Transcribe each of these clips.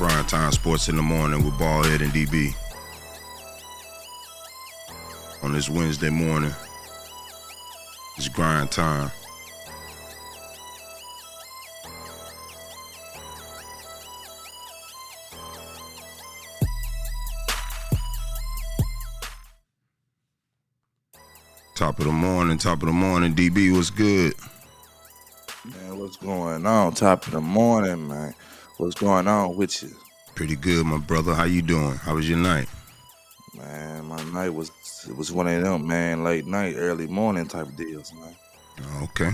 Grindtime Sports in the Morning with Baldhead and DB. On this Wednesday morning, it's grind time. Top of the morning, DB, what's good? Man, what's going on? Top of the morning, man. What's going on with you? Pretty good, my brother. How you doing? How was your night? Man, my night was one of them, man, late night, early morning type deals, man. Okay.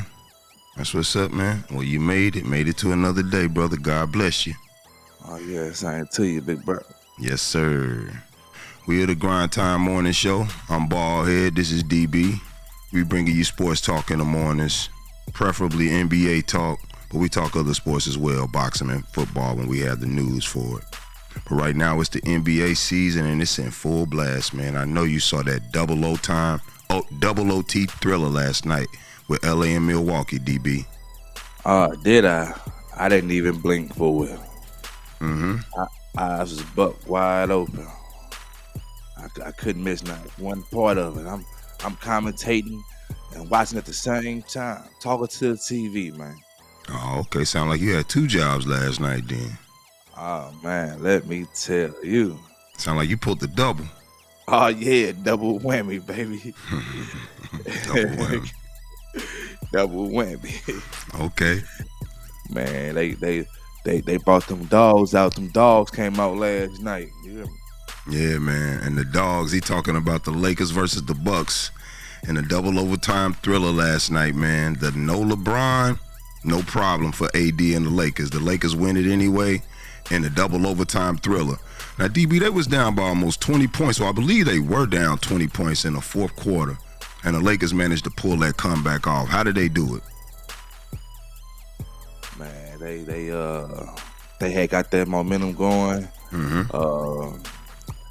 That's what's up, man. Well, you made it to another day, brother. God bless you. Oh, yeah, same to you, big brother. Yes, sir. We are the Grind Time Morning Show. I'm Baldhead. This is DB. We bringing you sports talk in the mornings, preferably NBA talk, but we talk other sports as well, boxing and football when we have the news for it. But right now it's the NBA season and it's in full blast, man. I know you saw that double OT thriller last night with LA and Milwaukee, DB. Did I? I didn't even blink for it. Eyes was buck wide open. I couldn't miss not one part of it. I'm commentating and watching at the same time, talking to the TV, man. Oh, okay. Sound like you had two jobs last night then. Oh, man, let me tell you. Sound like you pulled the double. Oh, yeah, double whammy, baby. Double whammy. Double whammy. Okay. Man, they brought them dogs out. Them dogs came out last night. You hear me? Yeah, man. And the dogs, he talking about the Lakers versus the Bucks in a double overtime thriller last night, man. The no LeBron, no problem for AD and the Lakers. The Lakers win it anyway in the double overtime thriller. Now, DB, they was down by almost 20 points. So I believe they were down 20 points in the fourth quarter. And the Lakers managed to pull that comeback off. How did they do it? Man, they had got that momentum going.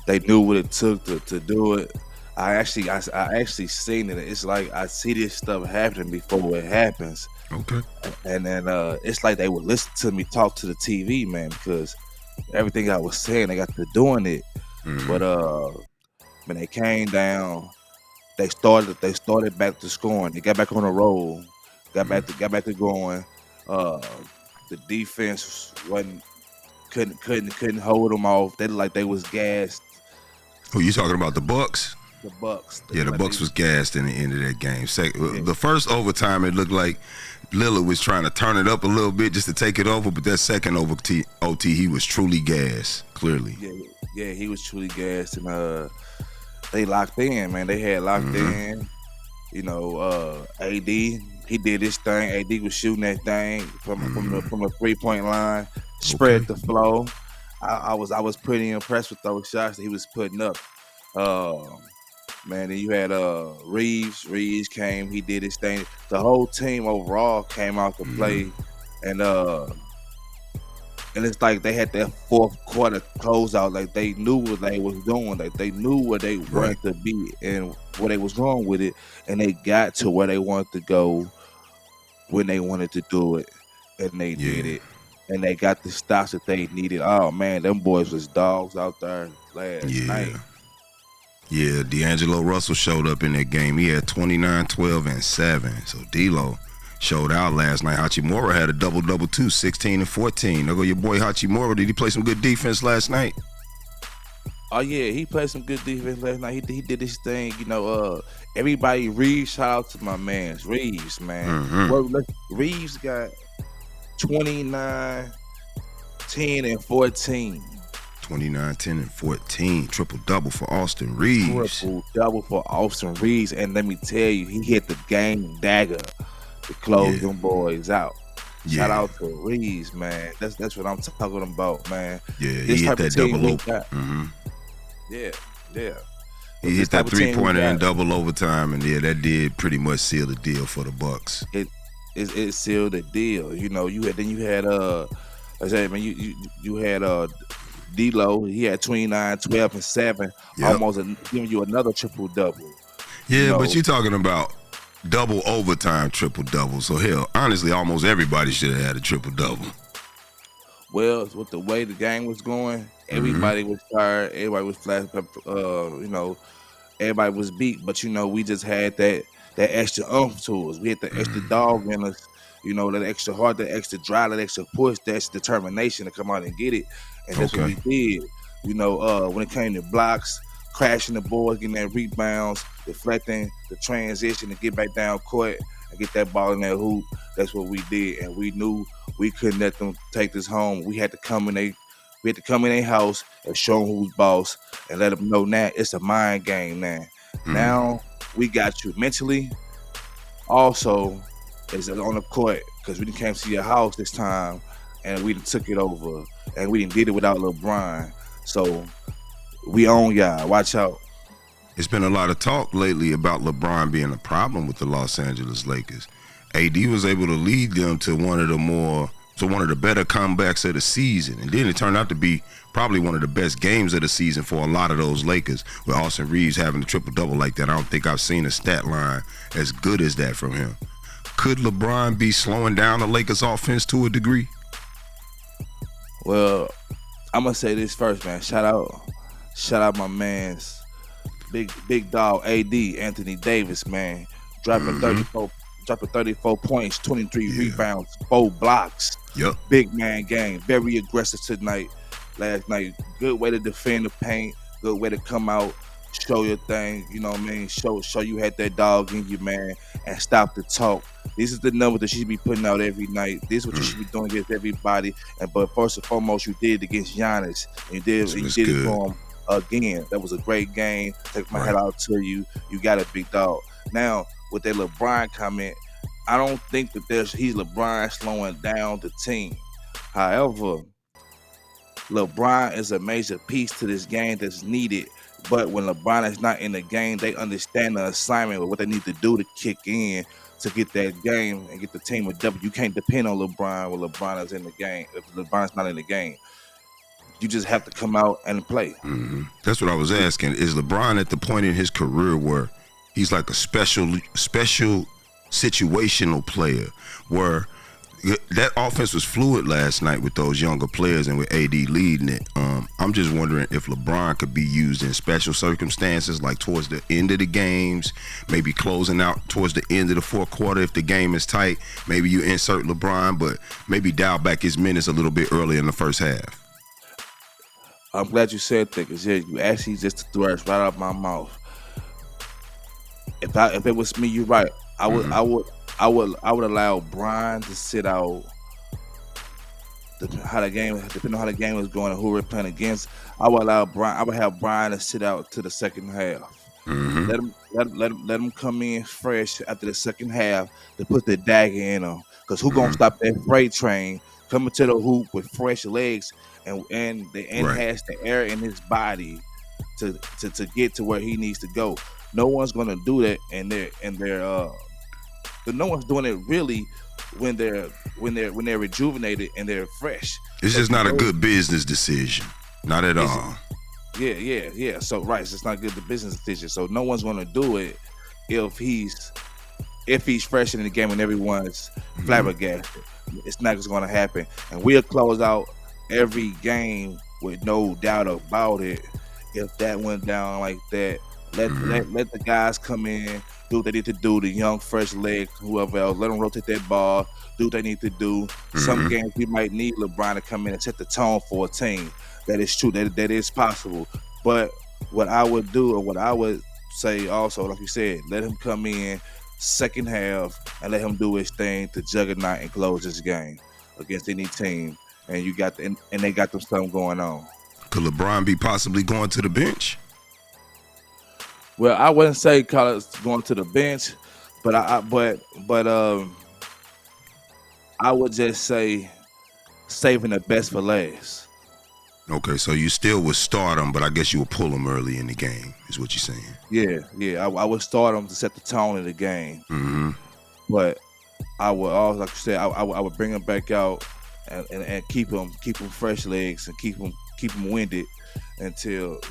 They knew what it took to do it. I actually seen it. It's like I see this stuff happening before it happens. Okay. And then it's like they would listen to me talk to the TV, man, because everything I was saying, they got to doing it. But when they came down, they started back to scoring. They got back on the roll, got back to going. The defense couldn't hold them off. They looked like they was gassed. Who you talking about? The Bucks? The Bucks. Yeah, the Bucks was gassed in the end of that game. The first overtime, it looked like Lillard was trying to turn it up a little bit just to take it over, but that second OT, he was truly gassed, clearly. Yeah, he was truly gassed, and they locked in, man. They had locked in. You know, AD, he did his thing. AD was shooting that thing from a 3-point line, spread the flow. I was pretty impressed with those shots that he was putting up. Man, then you had Reeves. Reeves came, he did his thing. The whole team overall came out to play, and it's like they had that fourth quarter closeout. Like they knew what they was doing. Like they knew where they wanted to be and where they was going with it, and they got to where they wanted to go when they wanted to do it, and they did it. And they got the stops that they needed. Oh, man, them boys was dogs out there last night. Yeah, D'Angelo Russell showed up in that game. He had 29, 12, and 7. So D-Lo showed out last night. Hachimura had a double-double too, 16 and 14. There go your boy Hachimura. Did he play some good defense last night? Oh, yeah, he played some good defense last night. He did his thing. You know, everybody, Reeves, shout out to my man. Reeves, man. Well, Reeves got 29, 10, and 14. 29, 10, and 14. Triple-double for Austin Reeves. Triple-double for Austin Reeves. And let me tell you, he hit the game dagger to close them boys out. Shout out to Reeves, man. That's what I'm talking about, man. Yeah, he hit that double open. Yeah. He hit that 3-pointer in double overtime, and that did pretty much seal the deal for the Bucks. It sealed the deal. You know, you had D-Lo. He had 29, 12, and 7, almost giving you another triple-double. Yeah, but you're talking about double overtime triple-double. So, hell, honestly, almost everybody should have had a triple-double. Well, with the way the game was going, everybody was tired. Everybody was flat. Everybody was beat. But we just had that extra oomph to us. We had the extra dog in us. That extra heart, that extra drive, that extra push, that extra determination to come out and get it. And that's what we did. When it came to blocks, crashing the boards, getting that rebounds, deflecting the transition to get back down court and get that ball in that hoop. That's what we did, and we knew we couldn't let them take this home. We had to come in their house and show them who's boss and let them know now it's a mind game now. Now we got you mentally. Also, it's on the court because we didn't came to your house this time and we took it over and we didn't did it without LeBron. So we own y'all. Watch out. It's been a lot of talk lately about LeBron being a problem with the Los Angeles Lakers. AD was able to lead them to one of the better comebacks of the season, and then it turned out to be probably one of the best games of the season for a lot of those Lakers, with Austin Reeves having a triple-double like that. I don't think I've seen a stat line as good as that from him. Could LeBron be slowing down the Lakers' offense to a degree? Well, I'm gonna say this first, man. Shout out my man's big dog AD, Anthony Davis, man, dropping 34 points, 23 rebounds, 4 blocks. Yep. Big man game. Very aggressive tonight. Last night. Good way to defend the paint. Good way to come out, show your thing. You know what I mean? Show you had that dog in you, man, and stop the talk. This is the number that you should be putting out every night. This is what you should be doing against everybody. But first and foremost, you did it against Giannis. And you did it for him again. That was a great game. Take my head out to you. You got a big dog. Now, with that LeBron comment, I don't think that he's LeBron slowing down the team. However, LeBron is a major piece to this game that's needed. But when LeBron is not in the game, they understand the assignment with what they need to do to kick in to get that game and get the team a W. You can't depend on LeBron when LeBron is in the game. If LeBron's not in the game, you just have to come out and play. That's what I was asking. Is LeBron at the point in his career where he's like a special situational player, where that offense was fluid last night with those younger players and with AD leading it? I'm just wondering if LeBron could be used in special circumstances, like towards the end of the games, maybe closing out towards the end of the fourth quarter if the game is tight. Maybe you insert LeBron, but maybe dial back his minutes a little bit early in the first half. I'm glad you said that, because you actually just threw it right out my mouth. If it was me, you're right. I would allow Brian to sit out. Depending on how the game was going and who we're playing against, I would have Brian to sit out to the second half. Let him come in fresh after the second half to put the dagger in him. Because who gonna stop that freight train coming to the hoop with fresh legs and has the air in his body to get to where he needs to go. No one's gonna do that, but no one's doing it really when they're rejuvenated and they're fresh. It's just not a good business decision, not at all. Yeah. So it's not good business decision. So no one's gonna do it if he's fresh in the game and everyone's flabbergasted. It's not just gonna happen, and we'll close out every game with no doubt about it. If that went down like that, let the guys come in, do what they need to do, the young, fresh legs, whoever else, let them rotate that ball, do what they need to do. Some games we might need LeBron to come in and set the tone for a team. That is true, that is possible. But what I would do, or what I would say also, like you said, let him come in second half and let him do his thing to juggernaut and close this game against any team. And they got them something going on. Could LeBron be possibly going to the bench? Well, I wouldn't say Collins going to the bench, but I would just say saving the best for last. Okay, so you still would start him, but I guess you would pull him early in the game, is what you're saying. Yeah. I would start him to set the tone of the game. But I would also, like you said, I would bring him back out and keep him fresh legs and keep him winded until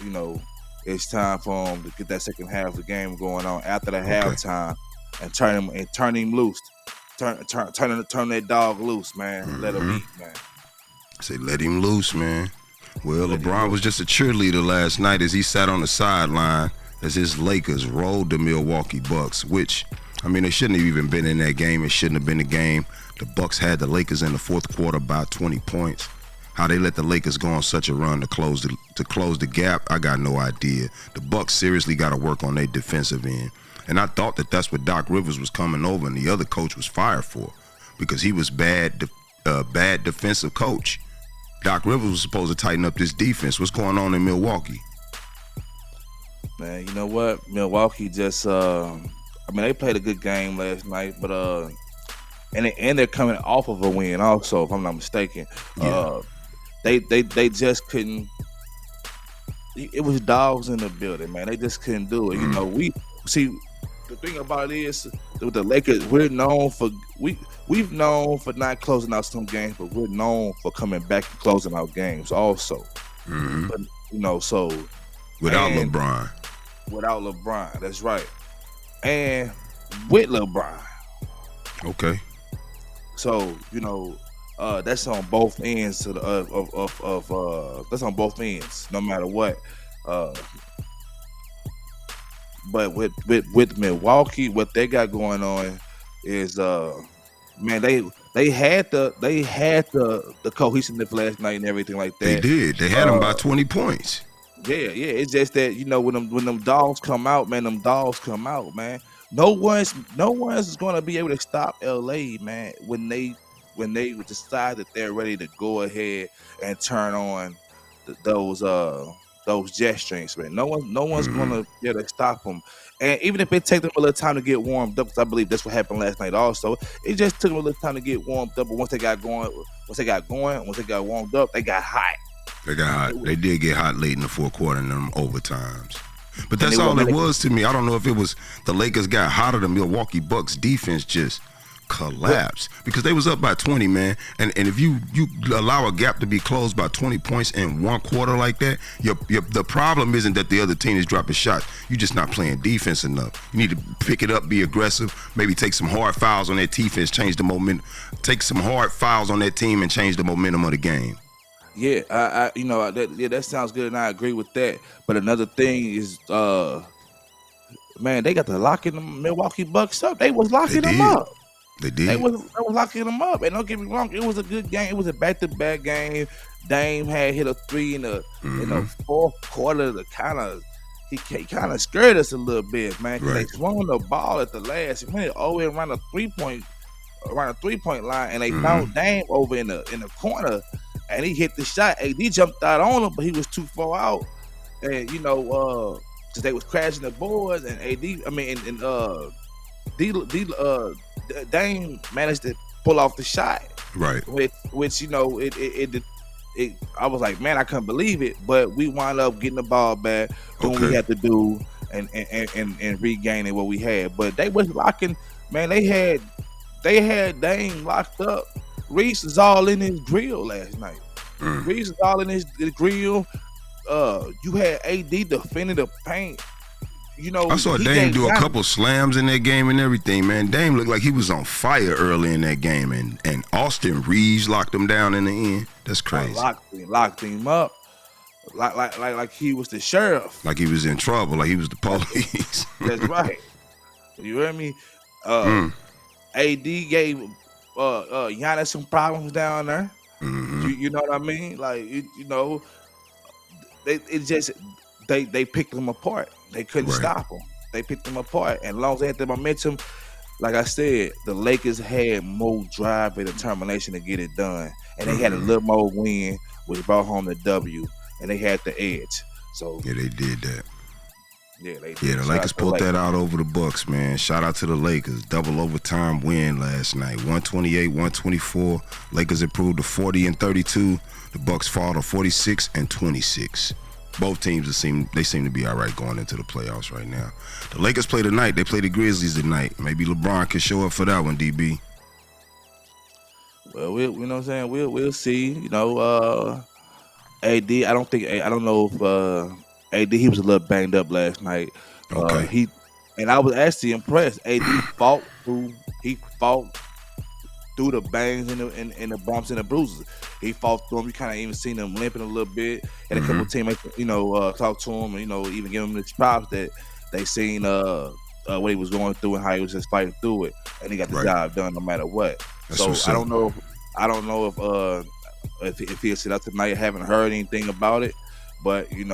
it's time for him to get that second half of the game going on after the halftime and turn him loose. Turn that dog loose, man. Let him eat, man. Say, let him loose, man. Well, LeBron was just a cheerleader last night as he sat on the sideline as his Lakers rolled the Milwaukee Bucks, which, I mean, they shouldn't have even been in that game. It shouldn't have been a game. The Bucks had the Lakers in the fourth quarter by 20 points. How they let the Lakers go on such a run to close the gap, I got no idea. The Bucks seriously got to work on their defensive end. And I thought that's what Doc Rivers was coming over and the other coach was fired for, because he was bad defensive coach. Doc Rivers was supposed to tighten up this defense. What's going on in Milwaukee? Man, you know what? Milwaukee just they played a good game last night, but and they're coming off of a win also, if I'm not mistaken. Yeah. They just couldn't. It was dogs in the building, man. They just couldn't do it. You know, we see the thing about it is with the Lakers, we've known for not closing out some games, but we're known for coming back and closing out games also. But, you know, so without LeBron, that's right, and with LeBron, okay. So you know, that's on both ends of that's on both ends, no matter what. But with Milwaukee, what they got going on is man, they had the cohesiveness last night and everything like that. They did. They had them by 20 points. Yeah. It's just that, you know, when them dogs come out, man. No one's gonna be able to stop LA, man, when they decide that they're ready to go ahead and turn on those jet streams, man. No one's gonna be able to stop them. And even if it takes them a little time to get warmed up, because I believe that's what happened last night also, it just took them a little time to get warmed up. But once they got warmed up, they got hot. They did get hot late in the fourth quarter in them overtimes. But that's all it was to me. I don't know if it was the Lakers got hotter than Milwaukee Bucks defense just collapsed, because they was up by 20, man. And if you allow a gap to be closed by 20 points in one quarter like that, the problem isn't that the other team is dropping shots. You're just not playing defense enough. You need to pick it up, be aggressive, maybe take some hard fouls on that defense, change the momentum. Take some hard fouls on that team and change the momentum of the game. Yeah, that sounds good, and I agree with that. But another thing is, man, they got to locking the Milwaukee Bucks up. They was locking them up. They did. They was locking them up. And don't get me wrong, it was a good game. It was a back-to-back game. Dame had hit a three in the fourth quarter to he kind of scared us a little bit, man. Because they swung the ball at the last. He went over around a three-point line, and they found Dame over in the corner, and he hit the shot. AD jumped out on him, but he was too far out. And because they was crashing the boards, and Dame managed to pull off the shot, right? Which I was like, man, I couldn't believe it. But we wound up getting the ball back, doing what we had to do, and regaining what we had. But they was locking, man. They had Dame locked up. Reese is all in his grill last night. Reese is all in his grill. You had AD defending the paint. I saw Dame do a couple slams in that game and everything, man. Dame looked like he was on fire early in that game, and Austin Reeves locked him down in the end. That's crazy. Locked him up, like he was the sheriff. Like he was in trouble, like he was the police. That's right. You hear me? AD gave Giannis some problems down there. You know what I mean? Like they picked them apart. They couldn't stop them. They picked them apart, and as long as they had the momentum, like I said, the Lakers had more drive and determination to get it done, and they had a little more win, which brought home the W, and they had the edge. So yeah, they did that. Yeah, they did. Yeah, the Lakers pulled that out over the Bucks, man. Shout out to the Lakers. Double overtime win last night. 128-124. Lakers improved to 40-32. The Bucks fall to 46-26. Both teams seem to be all right going into the playoffs right now. The Lakers play tonight. They play the Grizzlies tonight. Maybe LeBron can show up for that one, DB. Well, you know what I'm saying? We'll see. AD, I don't know if AD, he was a little banged up last night. And I was actually impressed. AD fought through the bangs and the bumps and the bruises. He fought through them. You kind of even seen him limping a little bit. And a couple of teammates, talk to him and even give him the props that they seen what he was going through and how he was just fighting through it, and he got the job done no matter what. That's so I don't know if he'll sit out tonight. I haven't heard anything about it, but he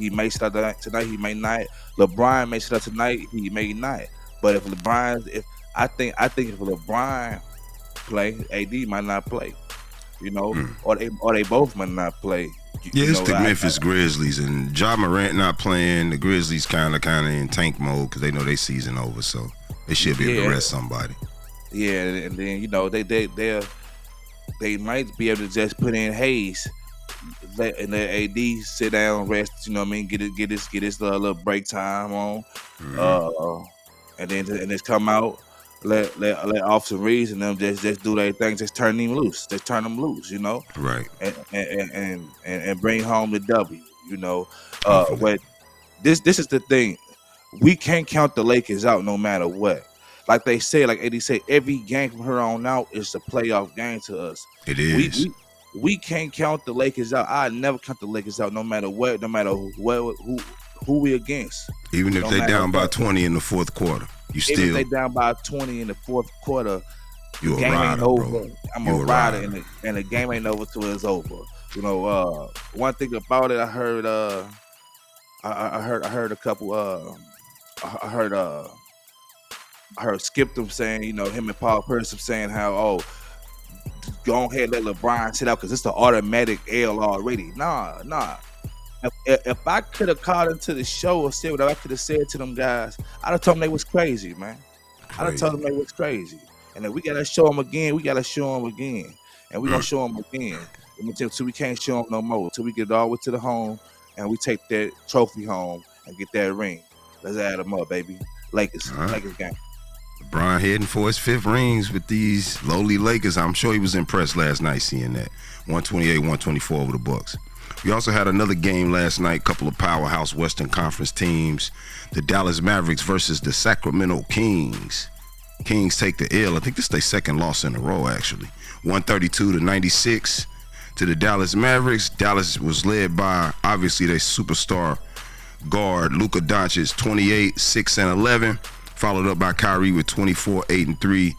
may start tonight. He may not. LeBron may start tonight. He may not. But if I think if LeBron play, AD might not play. Or they both might not play. It's the Memphis Grizzlies, and Ja Morant not playing. The Grizzlies kind of in tank mode because they know their season over, so they should be able to rest somebody. Yeah, and then they might be able to just put in Hayes, and the AD sit down, rest. Get his little break time on, and then just come out. Let Officer Reeves and them just do their thing, just turn them loose, Right. And bring home the W, But this is the thing, we can't count the Lakers out no matter what. Like they say, like AD say, every game from here on out is a playoff game to us. It is. We can't count the Lakers out. I never count the Lakers out, no matter what, who we against. Even if they down by 20 in the fourth quarter. Even if they down by 20 in the fourth quarter, the game rider, ain't over. Bro. I'm a rider, and the game ain't over till it's over. One thing about it, I heard a couple. I heard Skip them saying, him and Paul Pierce saying how, go ahead, let LeBron sit out because it's the automatic L already. Nah. If I could have called into the show or said what I could have said to them guys, I'd have told them they was crazy, man. I'd have told them they was crazy. And if we got to show them again, we got to show them again. And we're going to show them again. Until we can't show them no more. Until we get all the way to the home and we take that trophy home and get that ring. Let's add them up, baby. Lakers game. LeBron heading for his 5th rings with these lowly Lakers. I'm sure he was impressed last night seeing that. 128-124 over the Bucks. We also had another game last night, couple of powerhouse Western Conference teams. The Dallas Mavericks versus the Sacramento Kings. Kings take the L. I think this is their second loss in a row, actually. 132-96 to the Dallas Mavericks. Dallas was led by, obviously, their superstar guard, Luka Doncic, 28, 6, and 11. Followed up by Kyrie with 24, 8, and 3.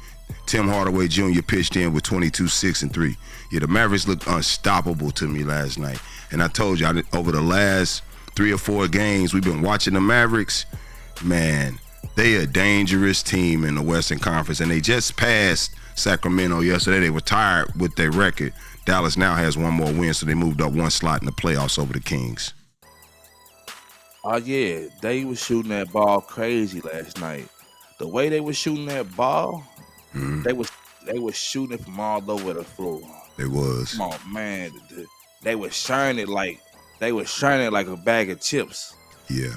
Tim Hardaway Jr. pitched in with 22, 6, and 3. Yeah, the Mavericks looked unstoppable to me last night. And I told you, over the last 3 or 4 games, we've been watching the Mavericks. Man, they a dangerous team in the Western Conference, and they just passed Sacramento yesterday. They were tired with their record. Dallas now has one more win, so they moved up one slot in the playoffs over the Kings. Oh, yeah, they was shooting that ball crazy last night. The way they was shooting that ball, they was shooting it from all over the floor. It was. Come on, man. They was shining it like a bag of chips. Yeah.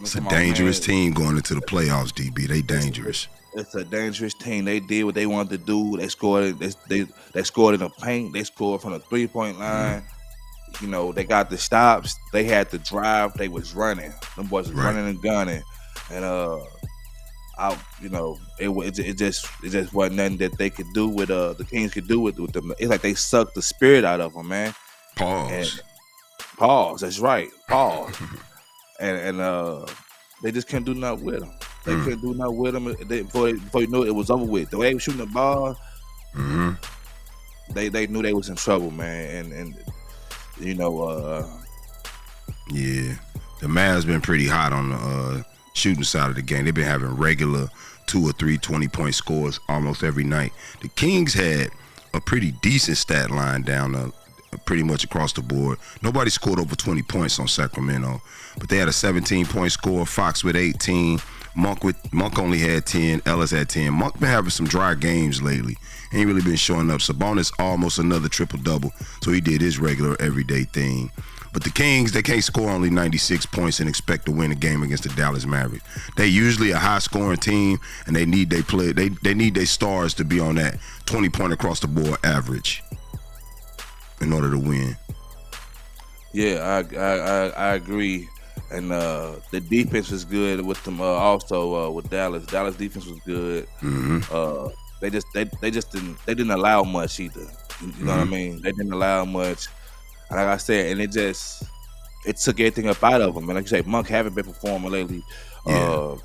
It's a dangerous team going into the playoffs, DB. They dangerous. It's a dangerous team. They did what they wanted to do. They scored. They scored in the paint. They scored from the 3-point line. They got the stops. They had the drive. They was running. Them boys was running and gunning. And it just wasn't nothing that they could do with the Kings could do with them. It's like they sucked the spirit out of them, man. Pause. That's right. Pause. and they just couldn't do nothing with them. They couldn't do nothing with them. Before you knew it, it was over with. The way they were shooting the ball, they knew they was in trouble, man. And yeah, the Mavs been pretty hot on the shooting side of the game. They've been having regular 2 or 3 20-point scores almost every night. The Kings had a pretty decent stat line down pretty much across the board. Nobody scored over 20 points on Sacramento, but they had a 17-point score. Fox with 18. Monk only had 10. Ellis had 10. Monk been having some dry games lately. He ain't really been showing up. Sabonis almost another triple-double, so he did his regular everyday thing. But the Kings, they can't score only 96 points and expect to win a game against the Dallas Mavericks. They usually a high-scoring team, and they need they need their stars to be on that 20-point across-the-board average in order to win. Yeah, I agree. And the defense was good with them also with Dallas. Dallas defense was good. they didn't allow much either. You know what I mean? They didn't allow much. And like I said, and it took everything up out of him. And like you say, Monk haven't been performing lately. Yeah.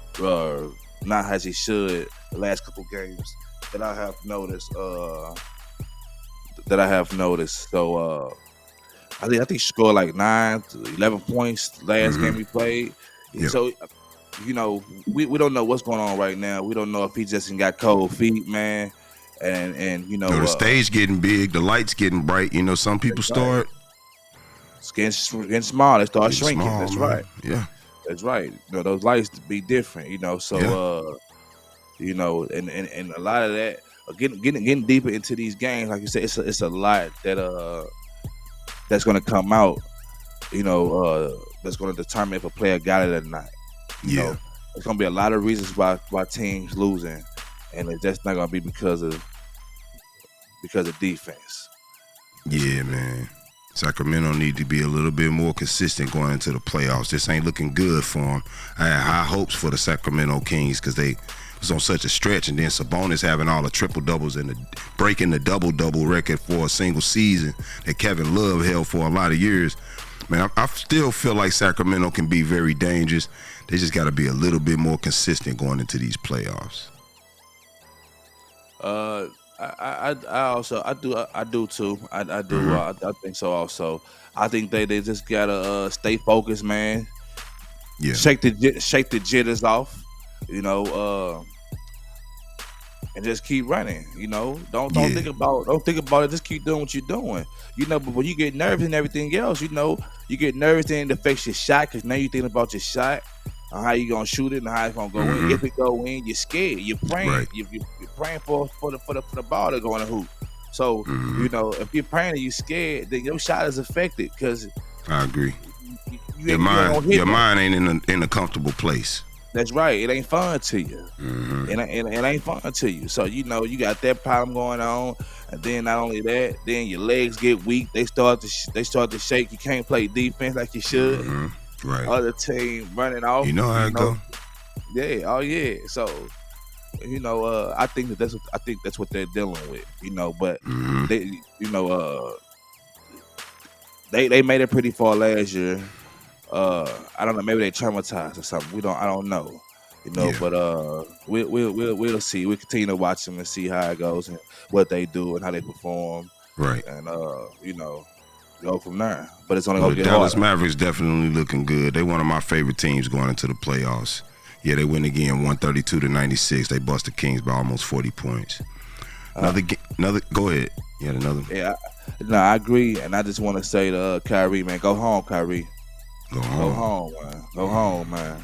Not as he should the last couple games that I have noticed. So I think he scored like 9 to 11 points last game we played. Yep. So we don't know what's going on right now. We don't know if he just got cold feet, man. And the stage getting big, the lights getting bright. Some people start getting small. They start shrinking. Small, that's man. right. Yeah, that's right. Those lights be different. So and a lot of that. Getting deeper into these games, like you said, it's a lot that that's going to come out. That's going to determine if a player got it or not. There's going to be a lot of reasons why teams losing, and it's just not going to be because of defense. Yeah, man. Sacramento need to be a little bit more consistent going into the playoffs. This ain't looking good for them. I had high hopes for the Sacramento Kings because they was on such a stretch, and then Sabonis having all the triple doubles and breaking the double record for a single season that Kevin Love held for a lot of years. Man, I still feel like Sacramento can be very dangerous. They just got to be a little bit more consistent going into these playoffs. I do too. I do. I think so also. I think they just gotta stay focused, man. Yeah. Shake the jitters off. And just keep running. Don't think about it. Just keep doing what you're doing. But when you get nervous and everything else, you get nervous and it affects your shot because now you're thinking about your shot and how you gonna shoot it and how it's gonna go in. If it go in, you're scared. You're praying. Right. You're praying for the ball to go in the hoop. So if you're praying and you're scared, then your shot is affected because I agree. Your mind ain't in a comfortable place. That's right. It ain't fun to you. It ain't fun to you. So you got that problem going on, and then not only that, then your legs get weak. They start to shake. You can't play defense like you should. Right. Other team running off. You know how it go. Yeah. Oh yeah. So I think that's what they're dealing with. But they made it pretty far last year. I don't know. Maybe they traumatized or something. I don't know. But we'll see. We continue to watch them and see how it goes and what they do and how they perform. Right. And go from there. But it's only gonna get Dallas harder. Mavericks definitely looking good. They one of my favorite teams going into the playoffs. Yeah, they win again, 132-96. They bust the Kings by almost 40 points. Another. Go ahead. You had another. Yeah. I agree, and I just want to say to Kyrie, man, go home, Kyrie. Go home. Go home, man. Go home, man.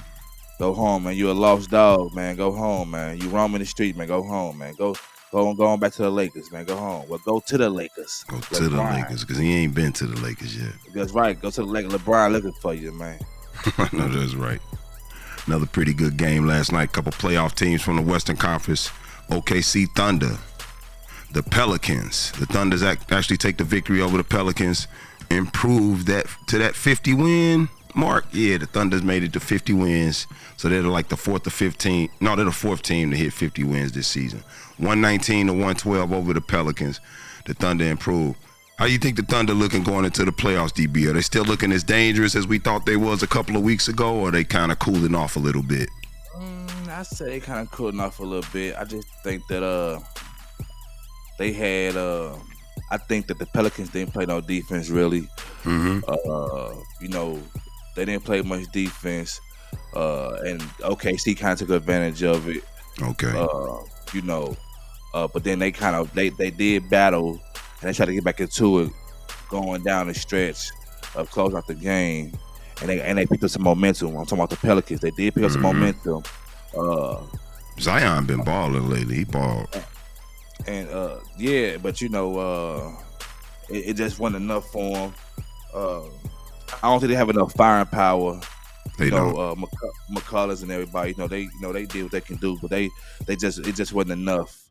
Go home, man. You a lost dog, man. Go home, man. You roaming the street, man. Go home, man. Go on back to the Lakers, man. Go home. Well, go to the Lakers. Go to the Lakers, because he ain't been to the Lakers yet. That's right. Go to the Lakers. LeBron looking for you, man. I know that's right. Another pretty good game last night. Couple playoff teams from the Western Conference. OKC Thunder. The Pelicans. The Thunders actually take the victory over the Pelicans. Improve that to that 50 win mark. Yeah, the Thunders made it to 50 wins. So they're like the fourth team to hit 50 wins this season. 119-112 over the Pelicans. The Thunder improved. How you think the Thunder looking going into the playoffs, DB? Are they still looking as dangerous as we thought they was a couple of weeks ago, or are they kind of cooling off a little bit? I say they kind of cooling off a little bit. I just think that they had I think that the Pelicans didn't play no defense really. They didn't play much defense, and OKC kind of took advantage of it. Okay. But then they did battle, and they tried to get back into it, going down the stretch, close out the game, and they picked up some momentum. I'm talking about the Pelicans. They did pick up some momentum. Zion been balling lately. He balled. And but it just wasn't enough for him. I don't think they have enough firing power. They don't. McCullers and everybody, they did what they can do, but it just wasn't enough.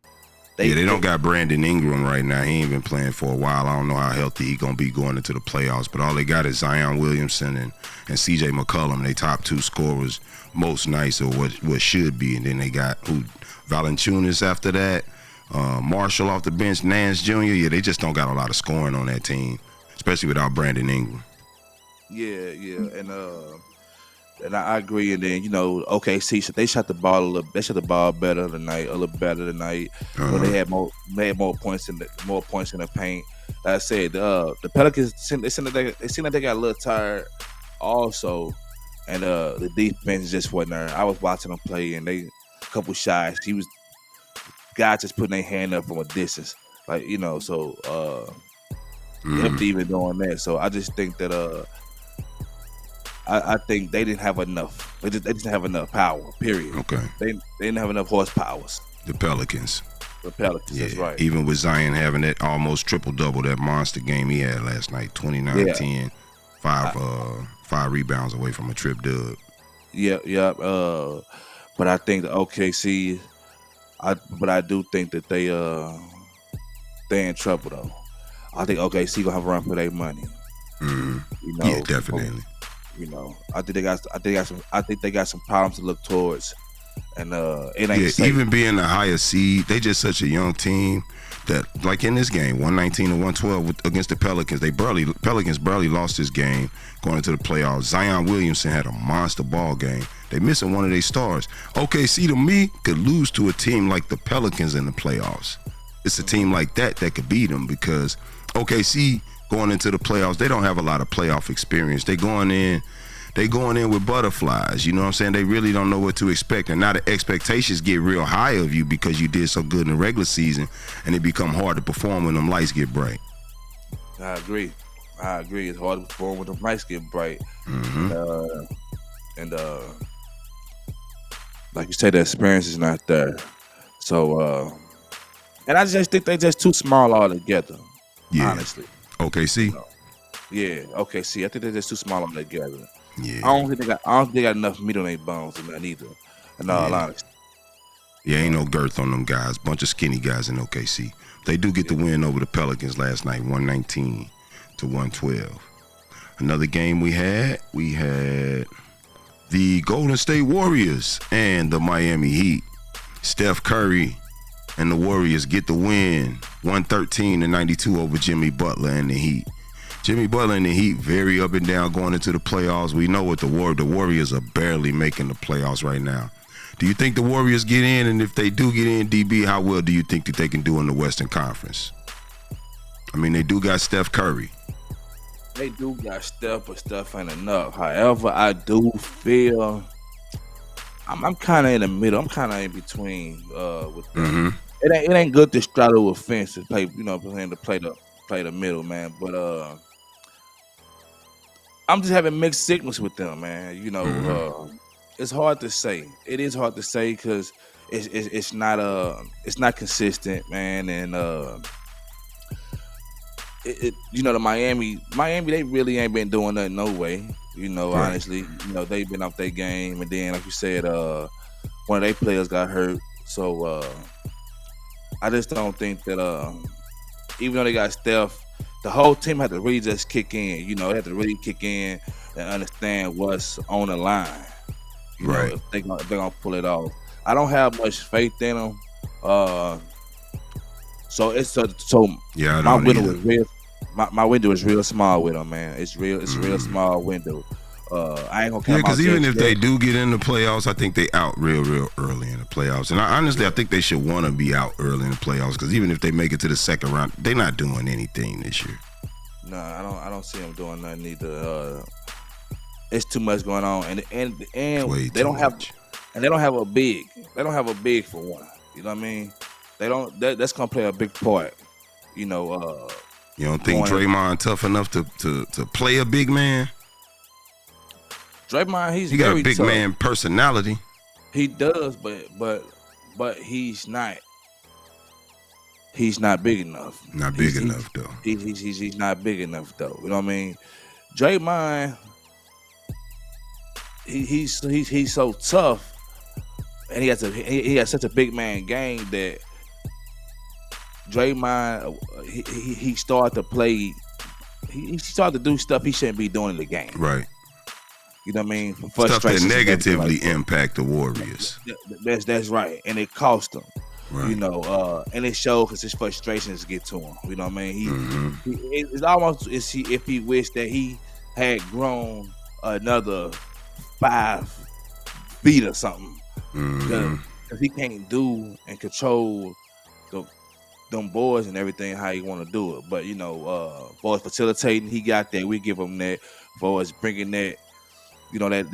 They don't got Brandon Ingram right now. He ain't been playing for a while. I don't know how healthy he gonna be going into the playoffs, but all they got is Zion Williamson and CJ McCollum. They top two scorers most nights, or what should be, and then they got Valanciunas after that. Marshall off the bench, Nance Jr. Yeah, they just don't got a lot of scoring on that team, especially without Brandon Ingram. Yeah, and I agree. And then OKC, so they shot the ball better tonight, a little better tonight. When they had more points in the paint. Like I said, the Pelicans they seem like they got a little tired also, and the defense just wasn't there. I was watching them play, and they a couple shots. Guys just putting their hand up from a distance, like so empty even doing that. So I just think that I think they didn't have enough. They didn't have enough power. Period. Okay. They didn't have enough horsepowers. The Pelicans. Yeah, that's right. Even with Zion having that almost triple-double, that monster game he had last night, 29-10, 5 rebounds away from a trip dub. Yeah. But I think the OKC, I do think that they're in trouble though. I think OKC gonna have a run for their money. Mm-hmm. Yeah, definitely. I think they got some problems to look towards. And it ain't safe. Even being the higher seed, they just such a young team that, like in this game, 119 to 112 against the Pelicans, Pelicans barely lost this game going into the playoffs. Zion Williamson had a monster ball game. They missing one of their stars. OKC to me could lose to a team like the Pelicans in the playoffs. It's a team like that could beat them, because OKC going into the playoffs, they don't have a lot of playoff experience. They going in with butterflies. You know what I'm saying? They really don't know what to expect. And now the expectations get real high of you because you did so good in the regular season, and it become hard to perform when them lights get bright. I agree. It's hard to perform when the lights get bright. Mm-hmm. And like you said, the experience is not there. So, and I just think they're just too small altogether. Yeah. Honestly. OKC? Yeah, OKC. I think they're just too small altogether. Yeah. I don't think they got enough meat on their bones in that either. In all honesty. Yeah, ain't no girth on them guys. Bunch of skinny guys in OKC. They do get the win over the Pelicans last night, 119 to 112. Another game we had the Golden State Warriors and the Miami Heat. Steph Curry and the Warriors get the win, 113 to 92 over Jimmy Butler and the Heat. Jimmy Butler and the Heat very up and down going into the playoffs. We know what the Warriors are barely making the playoffs right now. Do you think the Warriors get in? And if they do get in, DB, how well do you think that they can do in the Western Conference? I mean, they do got Steph Curry. They do got Steph, but Steph ain't enough. However, I do feel I'm kind of in the middle. I'm kind of in between with them. Mm-hmm. It ain't good to straddle a fence to play, to play the middle, man. But I'm just having mixed signals with them, man. It's hard to say. It is hard to say because it's not consistent, man. And the Miami, they really ain't been doing nothing no way. Right. Honestly, they've been off their game, and then like you said, one of their players got hurt. So I just don't think that even though they got Steph, the whole team had to really just kick in. They had to really kick in and understand what's on the line. Right. If they're gonna pull it off. I don't have much faith in them. Yeah, my window is real. My window is real small with them, man. It's real small window. I ain't gonna count. Yeah, because even if they do get in the playoffs, I think they out real early in the playoffs. And honestly, I think they should want to be out early in the playoffs, because even if they make it to the second round, they're not doing anything this year. No, I don't see them doing nothing either. It's too much going on, and they don't have a big. They don't have a big for one. You know what I mean? They don't. That's gonna play a big part. You don't think Draymond tough enough to play a big man? Draymond, he got a big tough man personality. He does, but he's not. He's not big enough. Not big enough though. He's not big enough though. You know what I mean? Draymond, he's so tough, and he has such a big man game that Draymond he started to play. He started to do stuff he shouldn't be doing in the game. Right. You know what I mean? Stuff that negatively impact the Warriors. That's right, and it cost them. Right. You know, and it shows because his frustrations get to him. You know what I mean? It's almost as if he wished that he had grown another 5 feet or something, because he can't do and control them boys and everything how he want to do it. But you know, for facilitating, he got that. We give him that. For us bringing that, you know, that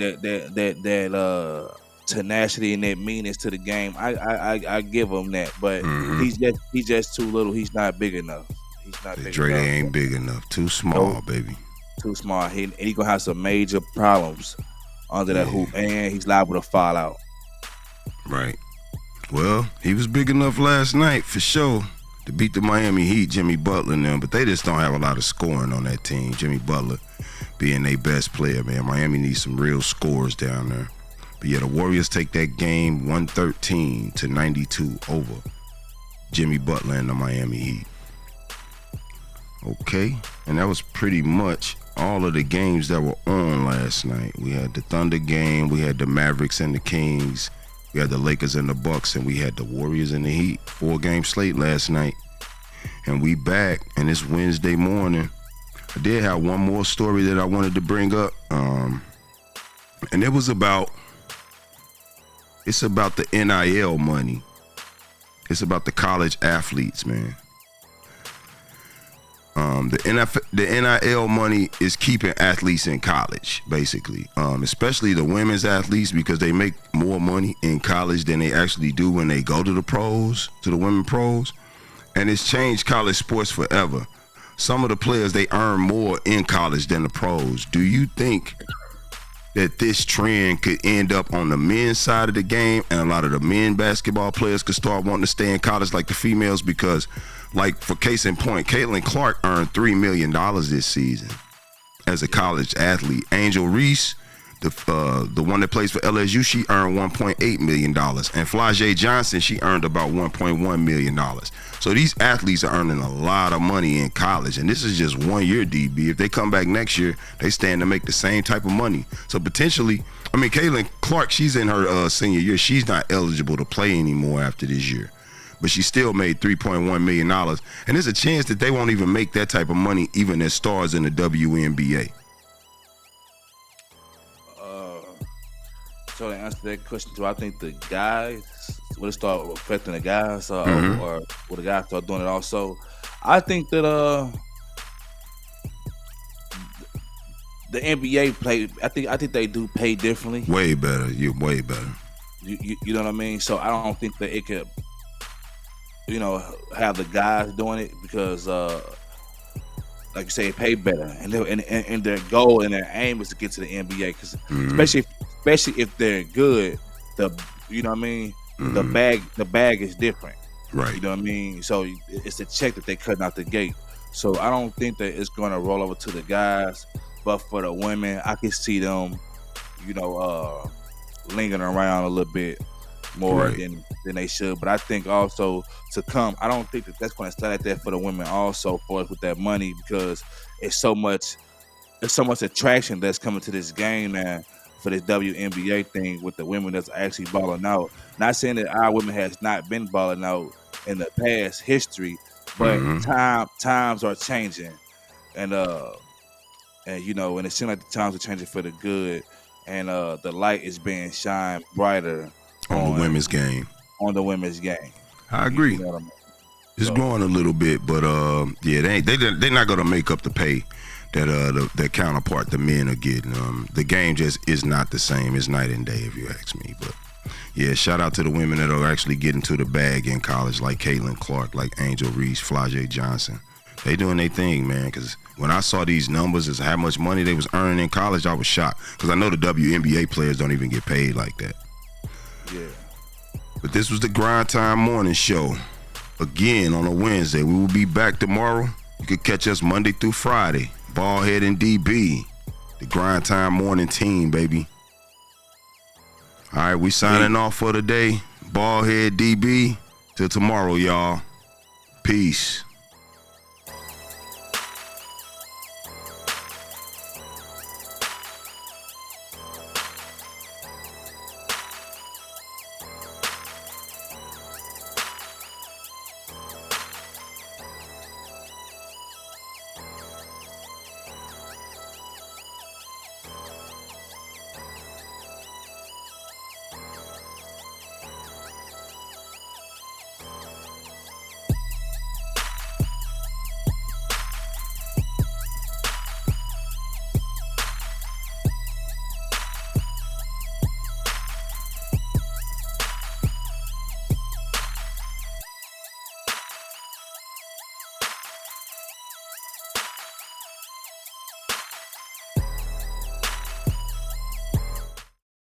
tenacity and that meanness to the game, I give him that. But he's just too little. He's not big enough. He's not big Dre enough. ain't big enough. Too small, baby. Too small. He gonna have some major problems under that hoop, and he's liable to fall out. Right. Well, he was big enough last night for sure to beat the Miami Heat, Jimmy Butler and them, but they just don't have a lot of scoring on that team. Jimmy Butler being their best player, man. Miami needs some real scores down there. But yeah, the Warriors take that game 113-92 over Jimmy Butler and the Miami Heat. Okay, and that was pretty much all of the games that were on last night. We had the Thunder game, we had the Mavericks and the Kings, we had the Lakers and the Bucks, and we had the Warriors and the Heat. 4-game slate last night. And we back, and it's Wednesday morning. I did have one more story that I wanted to bring up. And it's about the NIL money. It's about the college athletes, man. The NIL money is keeping athletes in college, basically, especially the women's athletes, because they make more money in college than they actually do when they go to the pros, to the women pros. And it's changed college sports forever. Some of the players, they earn more in college than the pros. Do you think that this trend could end up on the men's side of the game, and a lot of the men basketball players could start wanting to stay in college like the females? Because, like, for case in point, Caitlin Clark earned $3 million this season as a college athlete. Angel Reese, the one that plays for LSU, she earned $1.8 million. And Flau'jae Johnson, she earned about $1.1 million. So these athletes are earning a lot of money in college. And this is just 1 year, DB. If they come back next year, they stand to make the same type of money. So potentially, I mean, Caitlin Clark, she's in her senior year. She's not eligible to play anymore after this year. But she still made $3.1 million. And there's a chance that they won't even make that type of money even as stars in the WNBA. So to answer that question, do I think the guys, will it start affecting the guys, or will the guys start doing it also? I think that the NBA play. I think they do pay differently. Way better. You're way better. You know what I mean? So I don't think that it could, have the guys doing it, because like you say, it pay better, and their goal and their aim is to get to the NBA, because especially if they're good, the bag is different, right? You know what I mean? So it's a check that they cutting out the gate. So I don't think that it's going to roll over to the guys, but for the women, I can see them, lingering around a little bit more than they should. But I think also to come, I don't think that's going to stay like that for the women also, for us with that money, because it's so much attraction that's coming to this game now for this WNBA thing with the women that's actually balling out. Not saying that our women has not been balling out in the past history, but times are changing, and it seems like the times are changing for the good, and the light is being shined brighter on the women's game. On the women's game, I agree. You know what I mean? It's growing a little bit, but they're not gonna make up the pay that their counterpart, the men, are getting. The game just is not the same. It's night and day, if you ask me. But yeah, shout out to the women that are actually getting to the bag in college, like Caitlin Clark, like Angel Reese, Flau'jae Johnson. They doing their thing, man. Because when I saw these numbers as how much money they was earning in college, I was shocked. Because I know the WNBA players don't even get paid like that. Yeah. But this was the Grindtime Morning Show. Again, on a Wednesday. We will be back tomorrow. You can catch us Monday through Friday. Baldhead and DB. The Grindtime Morning Team, baby. All right, we signing off for the day. Baldhead, DB. Till tomorrow, y'all. Peace.